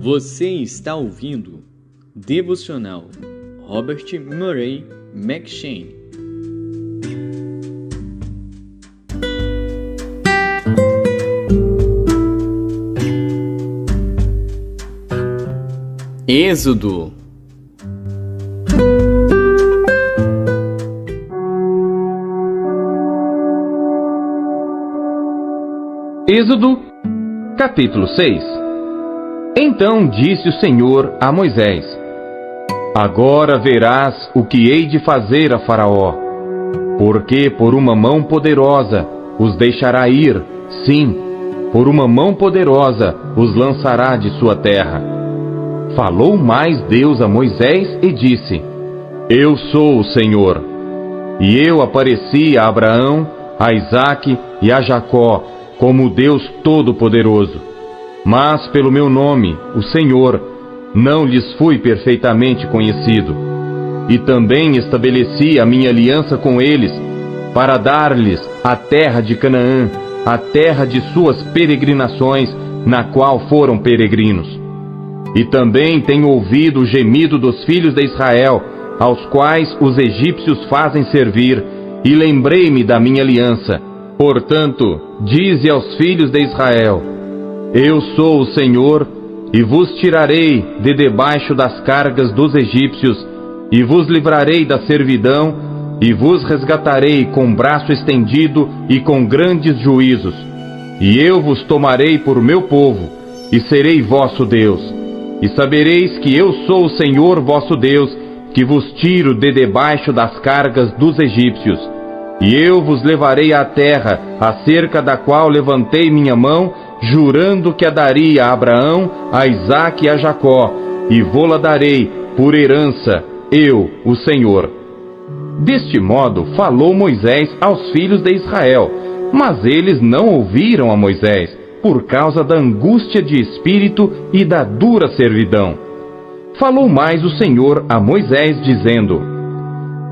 Você está ouvindo Devocional Robert Murray M'Cheyne. Êxodo. Êxodo, capítulo 6. Então disse o Senhor a Moisés: Agora verás o que hei de fazer a Faraó, porque por uma mão poderosa os deixará ir, sim, por uma mão poderosa os lançará de sua terra. Falou mais Deus a Moisés e disse: Eu sou o Senhor. E eu apareci a Abraão, a Isaque e a Jacó como o Deus Todo-Poderoso. Mas pelo meu nome, o Senhor, não lhes fui perfeitamente conhecido. E também estabeleci a minha aliança com eles, para dar-lhes a terra de Canaã, a terra de suas peregrinações, na qual foram peregrinos. E também tenho ouvido o gemido dos filhos de Israel, aos quais os egípcios fazem servir, e lembrei-me da minha aliança. Portanto, dize aos filhos de Israel: Eu sou o Senhor, e vos tirarei de debaixo das cargas dos egípcios, e vos livrarei da servidão, e vos resgatarei com braço estendido e com grandes juízos. E eu vos tomarei por meu povo, e serei vosso Deus. E sabereis que eu sou o Senhor vosso Deus, que vos tiro de debaixo das cargas dos egípcios. E eu vos levarei à terra, acerca da qual levantei minha mão, jurando que a daria a Abraão, a Isaque e a Jacó, e vô-la darei por herança, eu, o Senhor. Deste modo falou Moisés aos filhos de Israel, mas eles não ouviram a Moisés, por causa da angústia de espírito e da dura servidão. Falou mais o Senhor a Moisés, dizendo: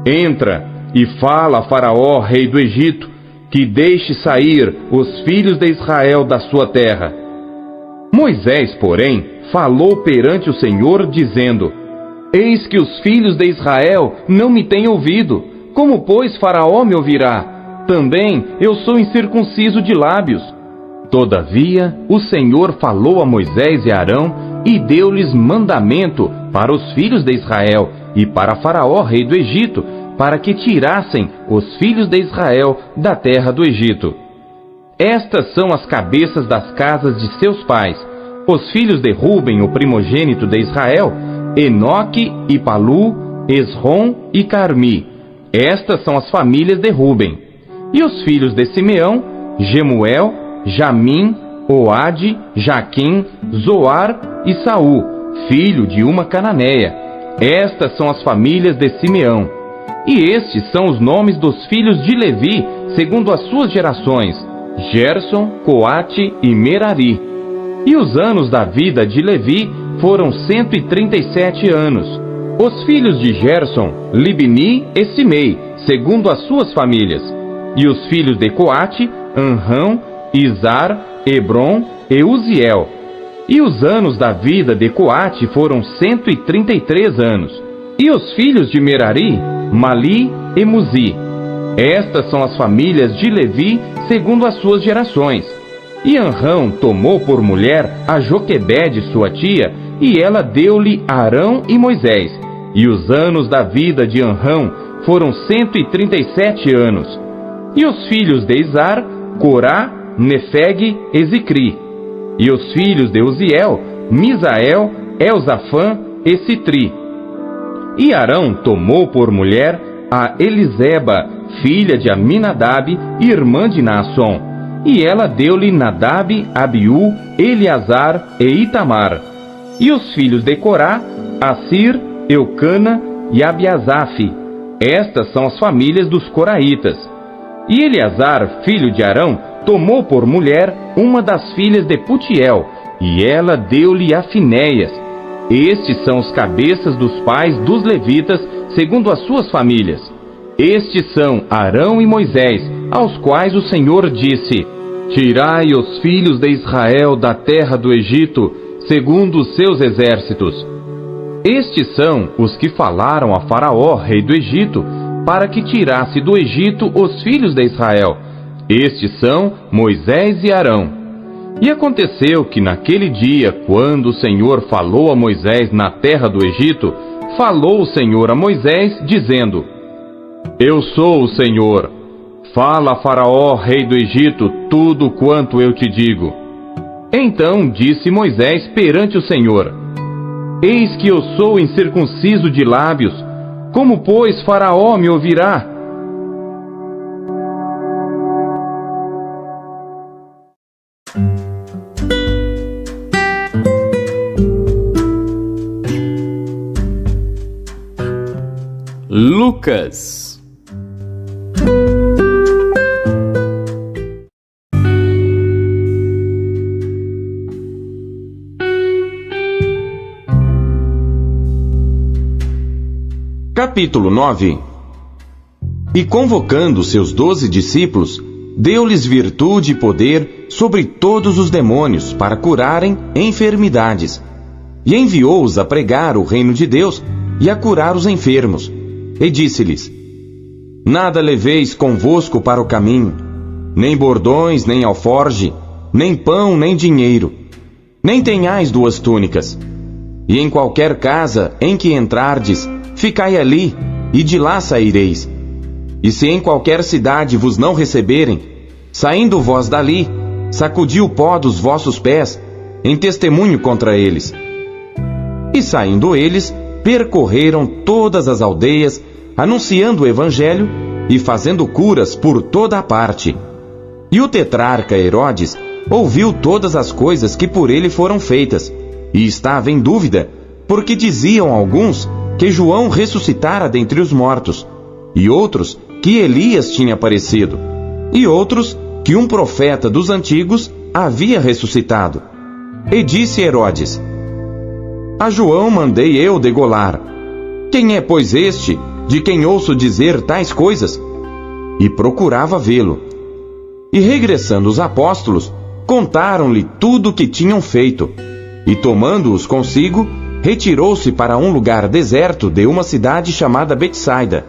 Entra e fala a Faraó, rei do Egito, que deixe sair os filhos de Israel da sua terra. Moisés, porém, falou perante o Senhor, dizendo: Eis que os filhos de Israel não me têm ouvido. Como, pois, Faraó me ouvirá? Também eu sou incircunciso de lábios. Todavia, o Senhor falou a Moisés e a Arão, e deu-lhes mandamento para os filhos de Israel e para Faraó, rei do Egito, para que tirassem os filhos de Israel da terra do Egito. Estas são as cabeças das casas de seus pais. Os filhos de Ruben, o primogênito de Israel: Enoque e Palu, Esrom e Carmi. Estas são as famílias de Ruben. E os filhos de Simeão: Gemuel, Jamim, Oade, Jaquim, Zoar e Saul, filho de uma cananeia. Estas são as famílias de Simeão. E estes são os nomes dos filhos de Levi, segundo as suas gerações: Gerson, Coate e Merari. E os anos da vida de Levi foram 137 anos. Os filhos de Gerson: Libni e Simei, segundo as suas famílias. E os filhos de Coate: Anrão, Izar, Hebron e Uziel. E os anos da vida de Coate foram 133 anos. E os filhos de Merari: Mali e Muzi. Estas são as famílias de Levi, segundo as suas gerações. E Anrão tomou por mulher a Joquebede, sua tia, e ela deu-lhe Arão e Moisés. E os anos da vida de Anrão foram 137 anos. E os filhos de Izar: Corá, Nefeg e Zicri. E os filhos de Uziel: Misael, Elzafã e Citri. E Arão tomou por mulher a Eliseba, filha de Aminadab, irmã de Naasson. E ela deu-lhe Nadab, Abiú, Eleazar e Itamar. E os filhos de Corá: Assir, Eucana e Abiasaf. Estas são as famílias dos coraitas. E Eleazar, filho de Arão, tomou por mulher uma das filhas de Putiel, e ela deu-lhe a Finéias. Estes são os cabeças dos pais dos levitas, segundo as suas famílias. Estes são Arão e Moisés, aos quais o Senhor disse: Tirai os filhos de Israel da terra do Egito, segundo os seus exércitos. Estes são os que falaram a Faraó, rei do Egito, para que tirasse do Egito os filhos de Israel. Estes são Moisés e Arão. E aconteceu que naquele dia, quando o Senhor falou a Moisés na terra do Egito, falou o Senhor a Moisés, dizendo: Eu sou o Senhor. Fala a Faraó, rei do Egito, tudo quanto eu te digo. Então disse Moisés perante o Senhor: Eis que eu sou incircunciso de lábios, como, pois, Faraó me ouvirá? Lucas. Capítulo 9. E convocando seus 12 discípulos, deu-lhes virtude e poder sobre todos os demônios para curarem enfermidades. E enviou-os a pregar o reino de Deus e a curar os enfermos. E disse-lhes: Nada leveis convosco para o caminho, nem bordões, nem alforge, nem pão, nem dinheiro, nem tenhais 2 túnicas. E em qualquer casa em que entrardes, ficai ali, e de lá saireis. E se em qualquer cidade vos não receberem, saindo vós dali, sacudi o pó dos vossos pés, em testemunho contra eles. E saindo eles, percorreram todas as aldeias, anunciando o evangelho e fazendo curas por toda a parte. E o tetrarca Herodes ouviu todas as coisas que por ele foram feitas, e estava em dúvida, porque diziam alguns que João ressuscitara dentre os mortos, e outros que Elias tinha aparecido, e outros que um profeta dos antigos havia ressuscitado. E disse Herodes: A João mandei eu degolar. Quem é, pois, este, de quem ouço dizer tais coisas? E procurava vê-lo. E regressando os apóstolos, contaram-lhe tudo o que tinham feito, e tomando-os consigo, retirou-se para um lugar deserto de uma cidade chamada Betsaida.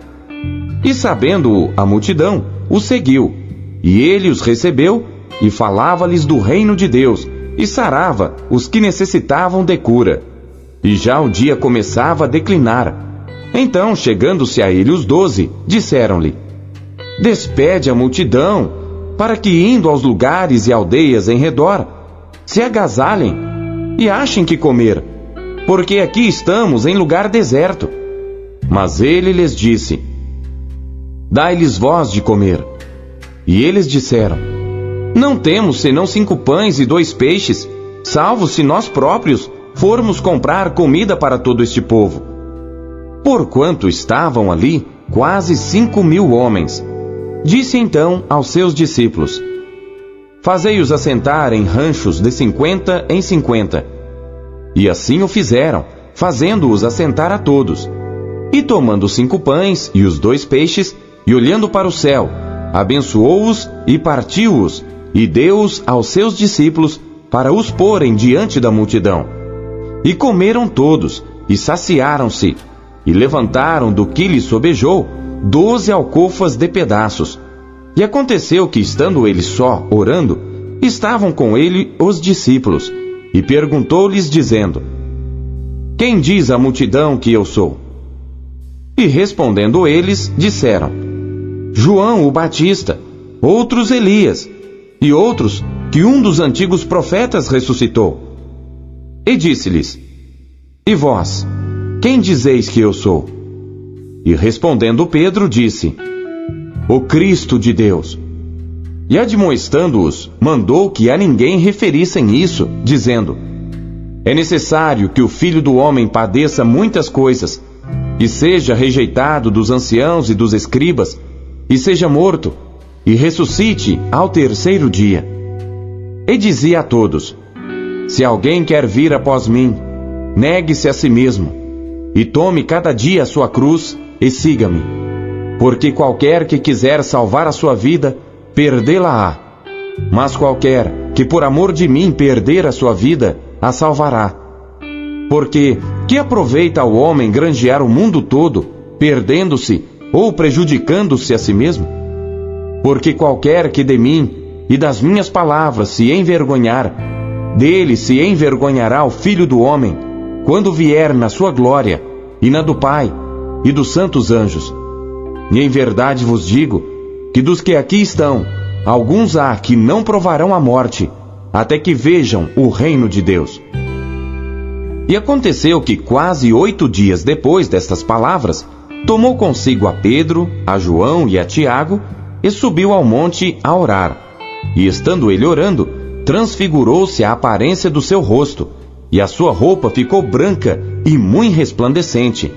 E sabendo-o a multidão, o seguiu, e ele os recebeu, e falava-lhes do reino de Deus, e sarava os que necessitavam de cura. E já o dia começava a declinar. Então, chegando-se a ele os 12, disseram-lhe: Despede a multidão, para que, indo aos lugares e aldeias em redor, se agasalhem e achem que comer, porque aqui estamos em lugar deserto. Mas ele lhes disse: Dai-lhes vós de comer. E eles disseram: Não temos senão 5 pães e 2 peixes, salvo se nós próprios formos comprar comida para todo este povo. Porquanto estavam ali quase 5.000 homens. Disse então aos seus discípulos: Fazei-os assentar em ranchos de 50 em 50. E assim o fizeram, fazendo-os assentar a todos. E tomando os 5 pães e os 2 peixes, e olhando para o céu, abençoou-os e partiu-os, e deu-os aos seus discípulos para os porem diante da multidão. E comeram todos, e saciaram-se, e levantaram do que lhes sobejou 12 alcofas de pedaços. E aconteceu que, estando ele só, orando, estavam com ele os discípulos, e perguntou-lhes, dizendo: Quem diz a multidão que eu sou? E respondendo eles, disseram: João o Batista, outros Elias, e outros que um dos antigos profetas ressuscitou. E disse-lhes: E vós, quem dizeis que eu sou? E respondendo Pedro, disse: O Cristo de Deus. E admoestando-os, mandou que a ninguém referissem isso, dizendo: É necessário que o Filho do Homem padeça muitas coisas, e seja rejeitado dos anciãos e dos escribas, e seja morto, e ressuscite ao 3º dia. E dizia a todos: Se alguém quer vir após mim, negue-se a si mesmo, e tome cada dia a sua cruz, e siga-me. Porque qualquer que quiser salvar a sua vida, perdê-la-á. Mas qualquer que por amor de mim perder a sua vida, a salvará. Porque que aproveita ao homem granjear o mundo todo, perdendo-se ou prejudicando-se a si mesmo? Porque qualquer que de mim e das minhas palavras se envergonhar, dele se envergonhará o Filho do Homem, quando vier na sua glória, e na do Pai, e dos santos anjos. E em verdade vos digo, que dos que aqui estão, alguns há que não provarão a morte, até que vejam o reino de Deus. E aconteceu que quase 8 dias depois destas palavras, tomou consigo a Pedro, a João e a Tiago, e subiu ao monte a orar. E estando ele orando, transfigurou-se a aparência do seu rosto, e a sua roupa ficou branca e muito resplandecente.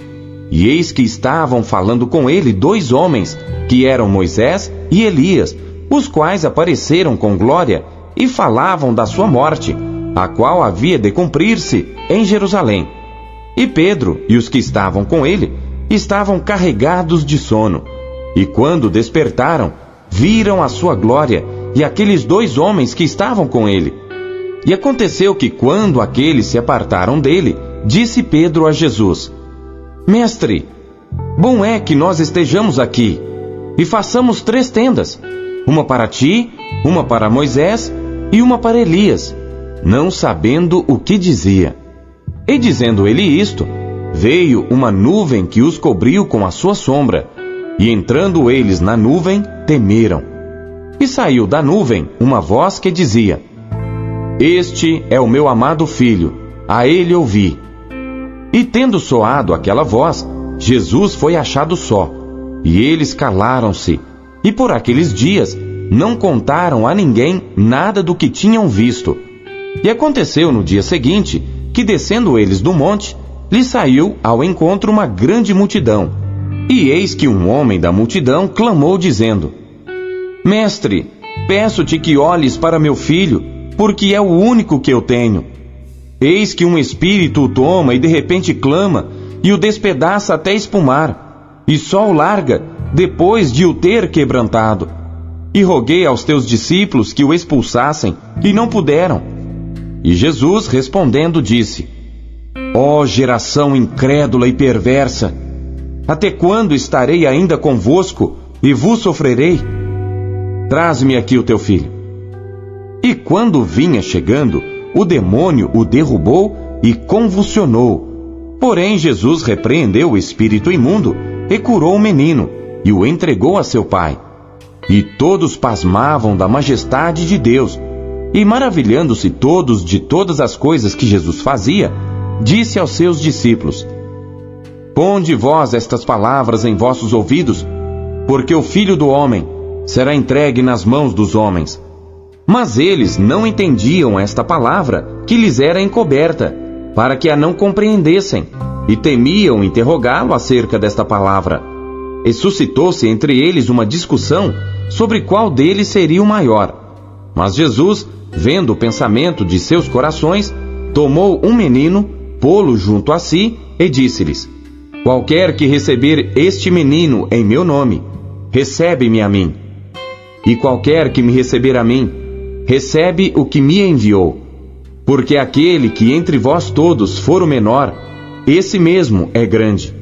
E eis que estavam falando com ele 2 homens, que eram Moisés e Elias, os quais apareceram com glória e falavam da sua morte, a qual havia de cumprir-se em Jerusalém. E Pedro e os que estavam com ele estavam carregados de sono. E quando despertaram, viram a sua glória e aqueles 2 homens que estavam com ele. E aconteceu que quando aqueles se apartaram dele, disse Pedro a Jesus: Mestre, bom é que nós estejamos aqui, e façamos 3 tendas, uma para ti, uma para Moisés e uma para Elias, não sabendo o que dizia. E dizendo ele isto, veio uma nuvem que os cobriu com a sua sombra, e entrando eles na nuvem, temeram. E saiu da nuvem uma voz que dizia: Este é o meu amado filho, a ele ouvi. E tendo soado aquela voz, Jesus foi achado só, e eles calaram-se, e por aqueles dias não contaram a ninguém nada do que tinham visto. E aconteceu no dia seguinte, que descendo eles do monte, lhe saiu ao encontro uma grande multidão. E eis que um homem da multidão clamou dizendo: Mestre, peço-te que olhes para meu filho, porque é o único que eu tenho. Eis que um espírito o toma e de repente clama, e o despedaça até espumar, e só o larga, depois de o ter quebrantado. E roguei aos teus discípulos que o expulsassem, e não puderam. E Jesus respondendo disse: Ó geração incrédula e perversa, até quando estarei ainda convosco, e vos sofrerei? Traze-me aqui o teu filho. E quando vinha chegando, o demônio o derrubou e convulsionou. Porém Jesus repreendeu o espírito imundo e curou o menino, e o entregou a seu pai. E todos pasmavam da majestade de Deus, e maravilhando-se todos de todas as coisas que Jesus fazia, disse aos seus discípulos: Ponde vós estas palavras em vossos ouvidos, porque o Filho do Homem será entregue nas mãos dos homens. Mas eles não entendiam esta palavra que lhes era encoberta, para que a não compreendessem, e temiam interrogá-lo acerca desta palavra. E suscitou-se entre eles uma discussão sobre qual deles seria o maior. Mas Jesus, vendo o pensamento de seus corações, tomou um menino, pô-lo junto a si, e disse-lhes: Qualquer que receber este menino em meu nome, recebe-me a mim. E qualquer que me receber a mim, recebe o que me enviou. Porque aquele que entre vós todos for o menor, esse mesmo é grande.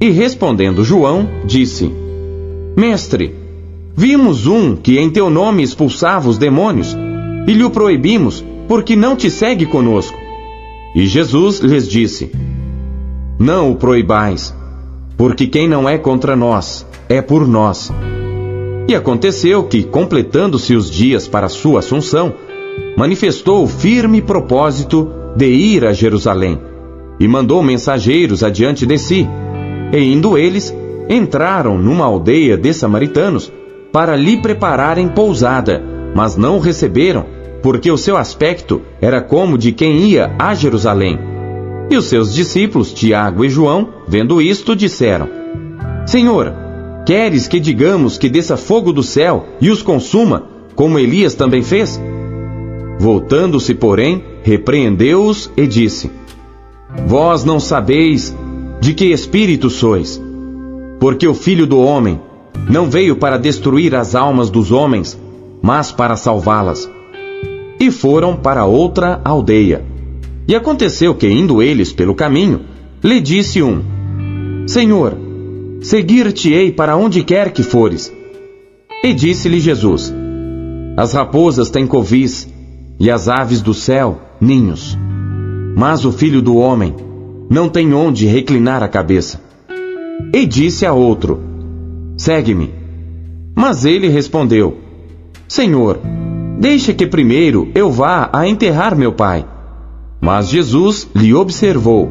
E respondendo João, disse: Mestre, vimos um que em teu nome expulsava os demônios, e lhe o proibimos, porque não te segue conosco. E Jesus lhes disse: Não o proibais, porque quem não é contra nós, é por nós. E aconteceu que, completando-se os dias para sua assunção, manifestou o firme propósito de ir a Jerusalém, e mandou mensageiros adiante de si. E indo eles, entraram numa aldeia de samaritanos, para lhe prepararem pousada, mas não o receberam, porque o seu aspecto era como de quem ia a Jerusalém. E os seus discípulos, Tiago e João, vendo isto, disseram: Senhor, queres que digamos que desça fogo do céu e os consuma, como Elias também fez? Voltando-se, porém, repreendeu-os e disse: Vós não sabeis de que espírito sois, porque o Filho do Homem não veio para destruir as almas dos homens, mas para salvá-las. E foram para outra aldeia. E aconteceu que, indo eles pelo caminho, lhe disse um: Senhor, seguir-te-ei para onde quer que fores. E disse-lhe Jesus: As raposas têm covis, e as aves do céu ninhos. Mas o Filho do Homem não tem onde reclinar a cabeça. E disse a outro: Segue-me. Mas ele respondeu: Senhor, deixa que primeiro eu vá a enterrar meu pai. Mas Jesus lhe observou: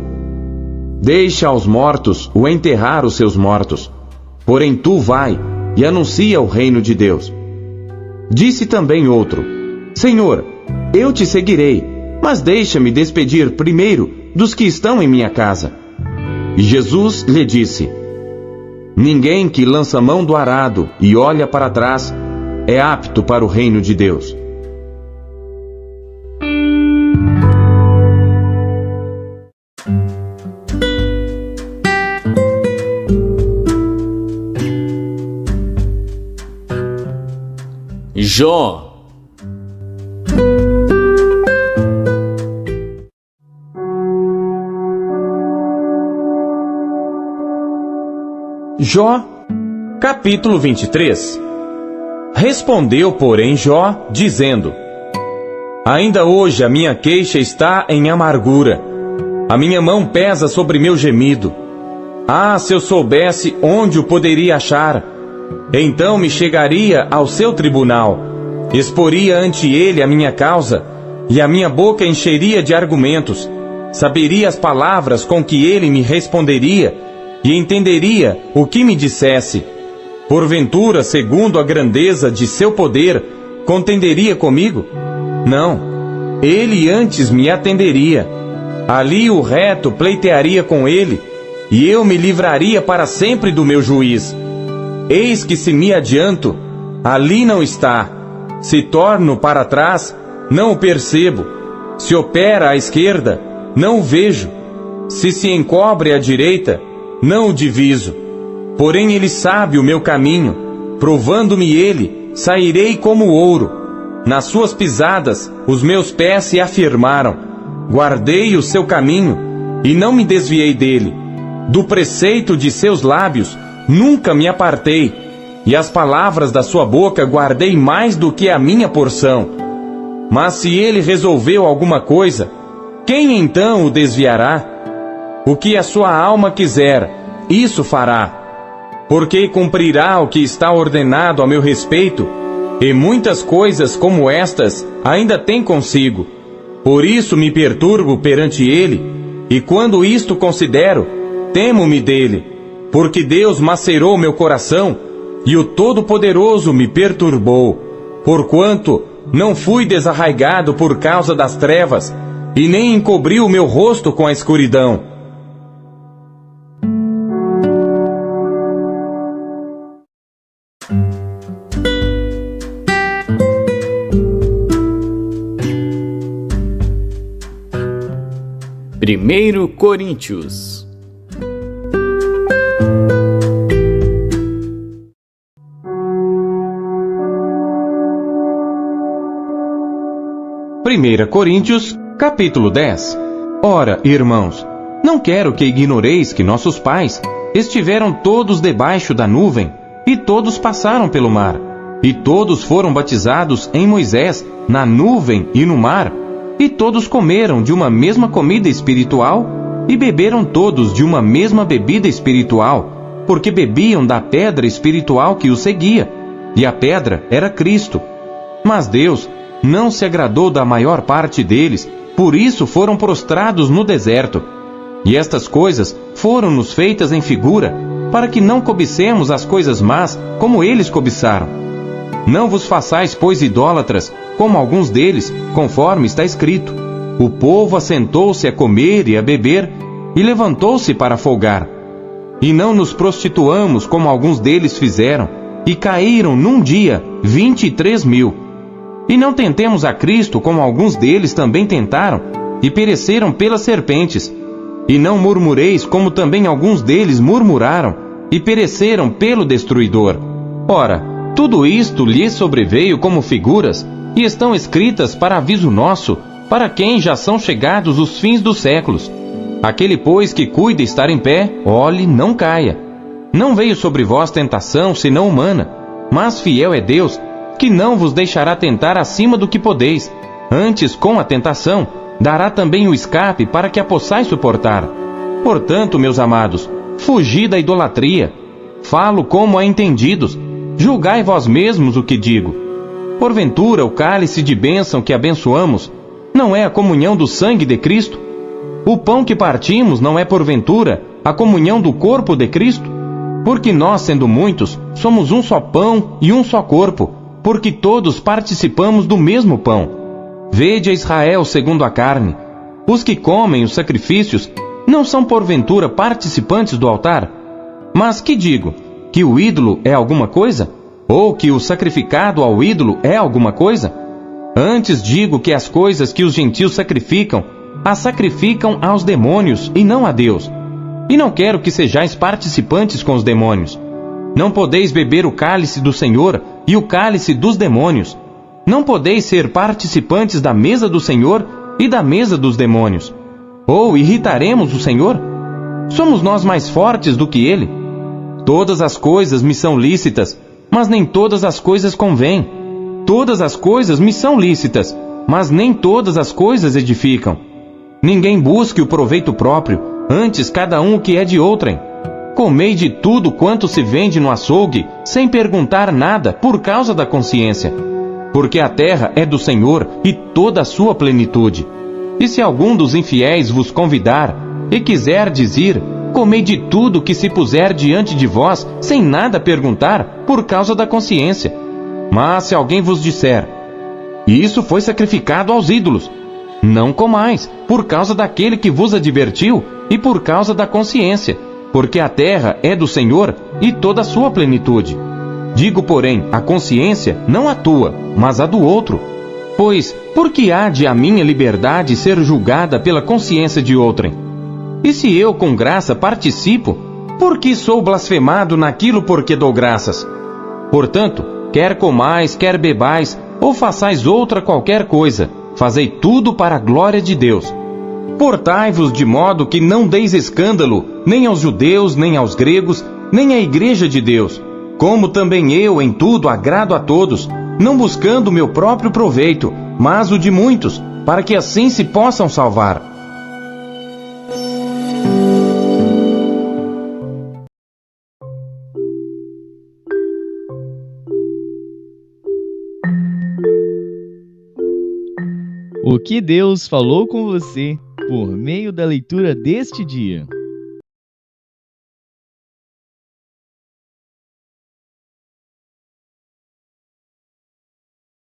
Deixa aos mortos o enterrar os seus mortos. Porém tu vai e anuncia o reino de Deus. Disse também outro: Senhor, eu te seguirei, mas deixa-me despedir primeiro dos que estão em minha casa. E Jesus lhe disse: Ninguém que lança mão do arado e olha para trás é apto para o reino de Deus. Jó. Jó, capítulo 23. Respondeu, porém, Jó, dizendo: Ainda hoje a minha queixa está em amargura, a minha mão pesa sobre meu gemido. Ah, se eu soubesse onde o poderia achar, então me chegaria ao seu tribunal, exporia ante ele a minha causa, e a minha boca encheria de argumentos, saberia as palavras com que ele me responderia, e entenderia o que me dissesse. Porventura, segundo a grandeza de seu poder, contenderia comigo? Não, ele antes me atenderia. Ali o reto pleitearia com ele, e eu me livraria para sempre do meu juiz. Eis que se me adianto, ali não está. Se torno para trás, não o percebo. Se opera à esquerda, não o vejo. Se se encobre à direita, não o diviso. Porém ele sabe o meu caminho, provando-me ele, sairei como ouro. Nas suas pisadas, os meus pés se afirmaram. Guardei o seu caminho, e não me desviei dele. Do preceito de seus lábios, nunca me apartei, e as palavras da sua boca guardei mais do que a minha porção. Mas se ele resolveu alguma coisa, quem então o desviará? O que a sua alma quiser, isso fará. Porque cumprirá o que está ordenado a meu respeito, e muitas coisas como estas ainda tem consigo. Por isso me perturbo perante ele, e quando isto considero, temo-me dele, porque Deus macerou meu coração, e o Todo-Poderoso me perturbou, porquanto não fui desarraigado por causa das trevas, e nem encobriu o meu rosto com a escuridão. Primeiro Coríntios. Primeira Coríntios, capítulo 10. Ora, irmãos, não quero que ignoreis que nossos pais estiveram todos debaixo da nuvem, e todos passaram pelo mar, e todos foram batizados em Moisés, na nuvem e no mar, e todos comeram de uma mesma comida espiritual, e beberam todos de uma mesma bebida espiritual, porque bebiam da pedra espiritual que os seguia, e a pedra era Cristo. Mas Deus não se agradou da maior parte deles, por isso foram prostrados no deserto. E estas coisas foram-nos feitas em figura, para que não cobicemos as coisas más, como eles cobiçaram. Não vos façais, pois, idólatras, como alguns deles, conforme está escrito: o povo assentou-se a comer e a beber, e levantou-se para folgar. E não nos prostituamos, como alguns deles fizeram, e caíram num dia 23.000. E não tentemos a Cristo, como alguns deles também tentaram, e pereceram pelas serpentes. E não murmureis, como também alguns deles murmuraram, e pereceram pelo destruidor. Ora, tudo isto lhes sobreveio como figuras, e estão escritas para aviso nosso, para quem já são chegados os fins dos séculos. Aquele, pois, que cuida estar em pé, olhe, não caia. Não veio sobre vós tentação, senão humana, mas fiel é Deus, que não vos deixará tentar acima do que podeis. Antes, com a tentação, dará também o escape para que a possais suportar. Portanto, meus amados, fugi da idolatria. Falo como a entendidos, julgai vós mesmos o que digo. Porventura, o cálice de bênção que abençoamos não é a comunhão do sangue de Cristo? O pão que partimos não é, porventura, a comunhão do corpo de Cristo? Porque nós, sendo muitos, somos um só pão e um só corpo, porque todos participamos do mesmo pão. Vede a Israel segundo a carne. Os que comem os sacrifícios não são porventura participantes do altar? Mas que digo? Que o ídolo é alguma coisa? Ou que o sacrificado ao ídolo é alguma coisa? Antes digo que as coisas que os gentios sacrificam, as sacrificam aos demônios e não a Deus. E não quero que sejais participantes com os demônios. Não podeis beber o cálice do Senhor e o cálice dos demônios. Não podeis ser participantes da mesa do Senhor e da mesa dos demônios. Ou irritaremos o Senhor? Somos nós mais fortes do que Ele? Todas as coisas me são lícitas, mas nem todas as coisas convêm. Todas as coisas me são lícitas, mas nem todas as coisas edificam. Ninguém busque o proveito próprio, antes cada um o que é de outrem. Comei de tudo quanto se vende no açougue, sem perguntar nada, por causa da consciência. Porque a terra é do Senhor e toda a sua plenitude. E se algum dos infiéis vos convidar, e quiserdes ir, comei de tudo que se puser diante de vós, sem nada perguntar, por causa da consciência. Mas se alguém vos disser, isso foi sacrificado aos ídolos, não comais, por causa daquele que vos advertiu, e por causa da consciência, porque a terra é do Senhor e toda a sua plenitude. Digo, porém, a consciência, não a tua, mas a do outro. Pois, por que há de a minha liberdade ser julgada pela consciência de outrem? E se eu com graça participo, por que sou blasfemado naquilo por que dou graças? Portanto, quer comais, quer bebais, ou façais outra qualquer coisa, fazei tudo para a glória de Deus. Portai-vos de modo que não deis escândalo, nem aos judeus, nem aos gregos, nem à igreja de Deus, como também eu em tudo agrado a todos, não buscando o meu próprio proveito, mas o de muitos, para que assim se possam salvar. O que Deus falou com você por meio da leitura deste dia?